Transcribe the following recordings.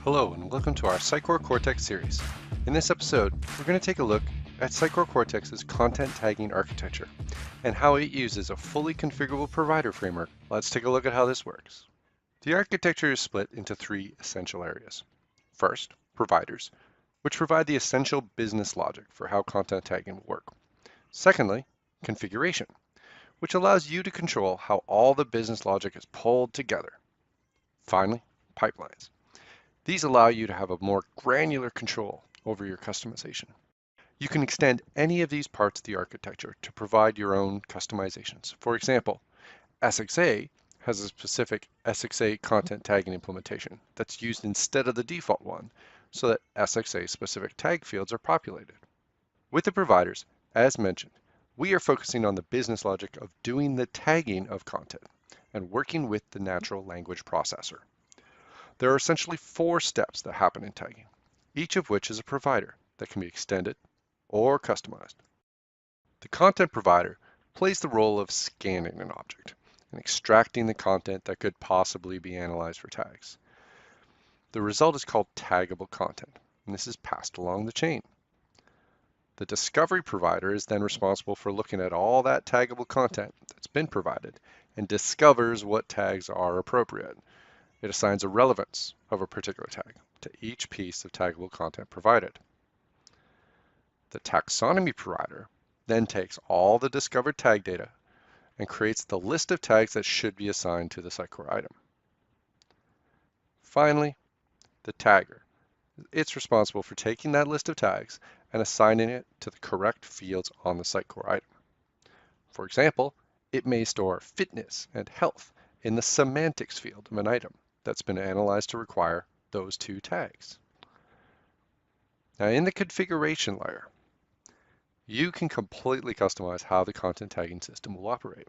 Hello and welcome to our Sitecore Cortex series. In this episode, we're going to take a look at Sitecore Cortex's content tagging architecture and how it uses a fully configurable provider framework. Let's take a look at how this works. The architecture is split into three essential areas. First, providers, which provide the essential business logic for how content tagging will work. Secondly, configuration, which allows you to control how all the business logic is pulled together. Finally, pipelines. These allow you to have a more granular control over your customization. You can extend any of these parts of the architecture to provide your own customizations. For example, SXA has a specific SXA content tagging implementation that's used instead of the default one, so that SXA specific tag fields are populated. With the providers, as mentioned, we are focusing on the business logic of doing the tagging of content and working with the natural language processor. There are essentially four steps that happen in tagging, each of which is a provider that can be extended or customized. The content provider plays the role of scanning an object and extracting the content that could possibly be analyzed for tags. The result is called taggable content, and this is passed along the chain. The discovery provider is then responsible for looking at all that taggable content that's been provided and discovers what tags are appropriate. It assigns a relevance of a particular tag to each piece of taggable content provided. The taxonomy provider then takes all the discovered tag data and creates the list of tags that should be assigned to the Sitecore item. Finally, the tagger. It's responsible for taking that list of tags and assigning it to the correct fields on the Sitecore item. For example, it may store fitness and health in the semantics field of an item that's been analyzed to require those two tags. Now in the configuration layer, you can completely customize how the content tagging system will operate.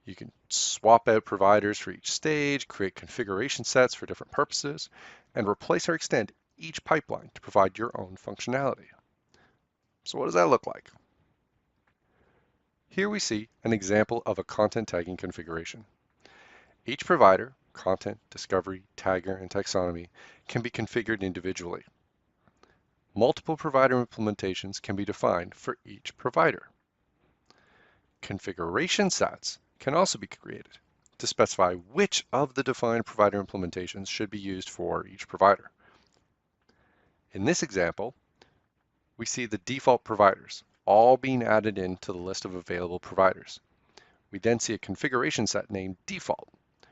You can swap out providers for each stage, create configuration sets for different purposes, and replace or extend each pipeline to provide your own functionality. So what does that look like? Here we see an example of a content tagging configuration. Each provider, content, discovery, tagger, and taxonomy can be configured individually. Multiple provider implementations can be defined for each provider. Configuration sets can also be created to specify which of the defined provider implementations should be used for each provider. In this example, we see the default providers all being added into the list of available providers. We then see a configuration set named default,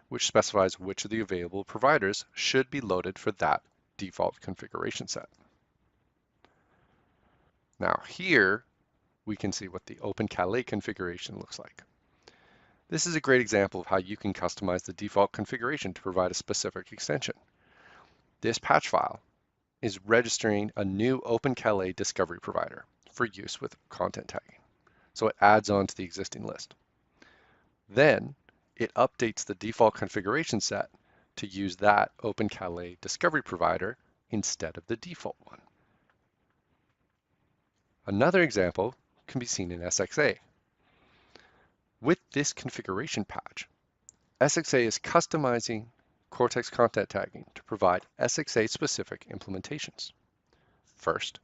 which specifies which of the available providers should be loaded for that default configuration set. Now here we can see what the Open Calais configuration looks like. This is a great example of how you can customize the default configuration to provide a specific extension. This patch file is registering a new Open Calais discovery provider for use with content tagging. So it adds on to the existing list. Then it updates the default configuration set to use that Open Calais discovery provider instead of the default one. Another example can be seen in SXA. With this configuration patch, SXA is customizing Cortex Content Tagging to provide SXA-specific implementations. First,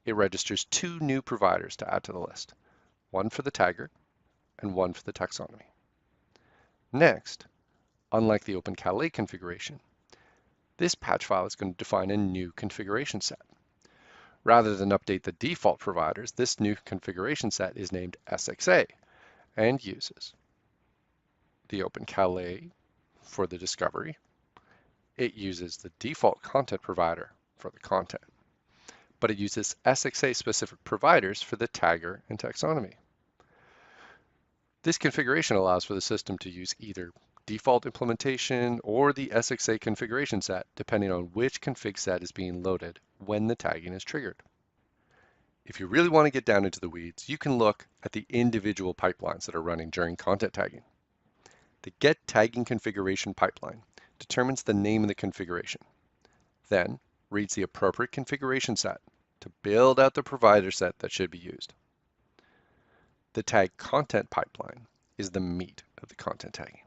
it registers two new providers to add to the list, one for the tagger and one for the taxonomy. Next, unlike the Open Calais configuration, this patch file is going to define a new configuration set. Rather than update the default providers, this new configuration set is named SXA and uses the Open Calais for the discovery. It uses the default content provider for the content, but it uses SXA-specific providers for the tagger and taxonomy. This configuration allows for the system to use either default implementation or the SXA configuration set, depending on which config set is being loaded when the tagging is triggered. If you really want to get down into the weeds, you can look at the individual pipelines that are running during content tagging. The get tagging configuration pipeline determines the name of the configuration, then reads the appropriate configuration set to build out the provider set that should be used. The tag content pipeline is the meat of the content tagging.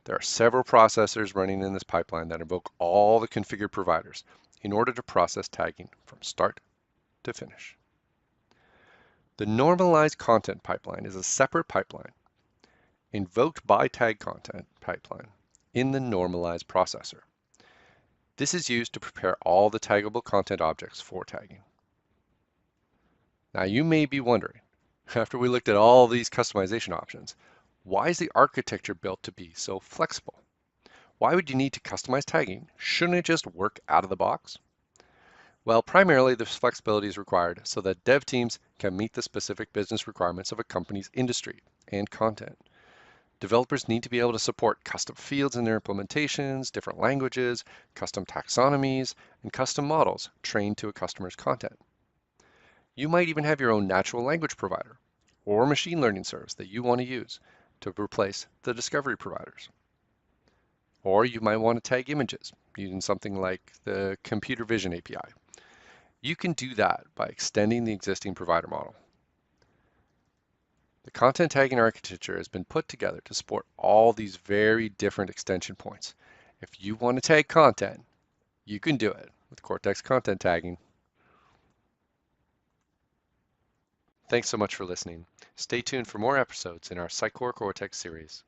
There are several processors running in this pipeline that invoke all the configured providers in order to process tagging from start to finish. The normalized content pipeline is a separate pipeline invoked by tag content pipeline in the normalized processor. This is used to prepare all the taggable content objects for tagging. Now you may be wondering, after we looked at all these customization options, why is the architecture built to be so flexible? Why would you need to customize tagging? Shouldn't it just work out of the box? Well, primarily this flexibility is required so that dev teams can meet the specific business requirements of a company's industry and content. Developers need to be able to support custom fields in their implementations, different languages, custom taxonomies, and custom models trained to a customer's content. You might even have your own natural language provider or machine learning service that you want to use to replace the discovery providers. Or you might want to tag images using something like the computer vision API. You can do that by extending the existing provider model. The content tagging architecture has been put together to support all these very different extension points. If you want to tag content, you can do it with Cortex Content Tagging. Thanks so much for listening. Stay tuned for more episodes in our Sitecore Cortex series.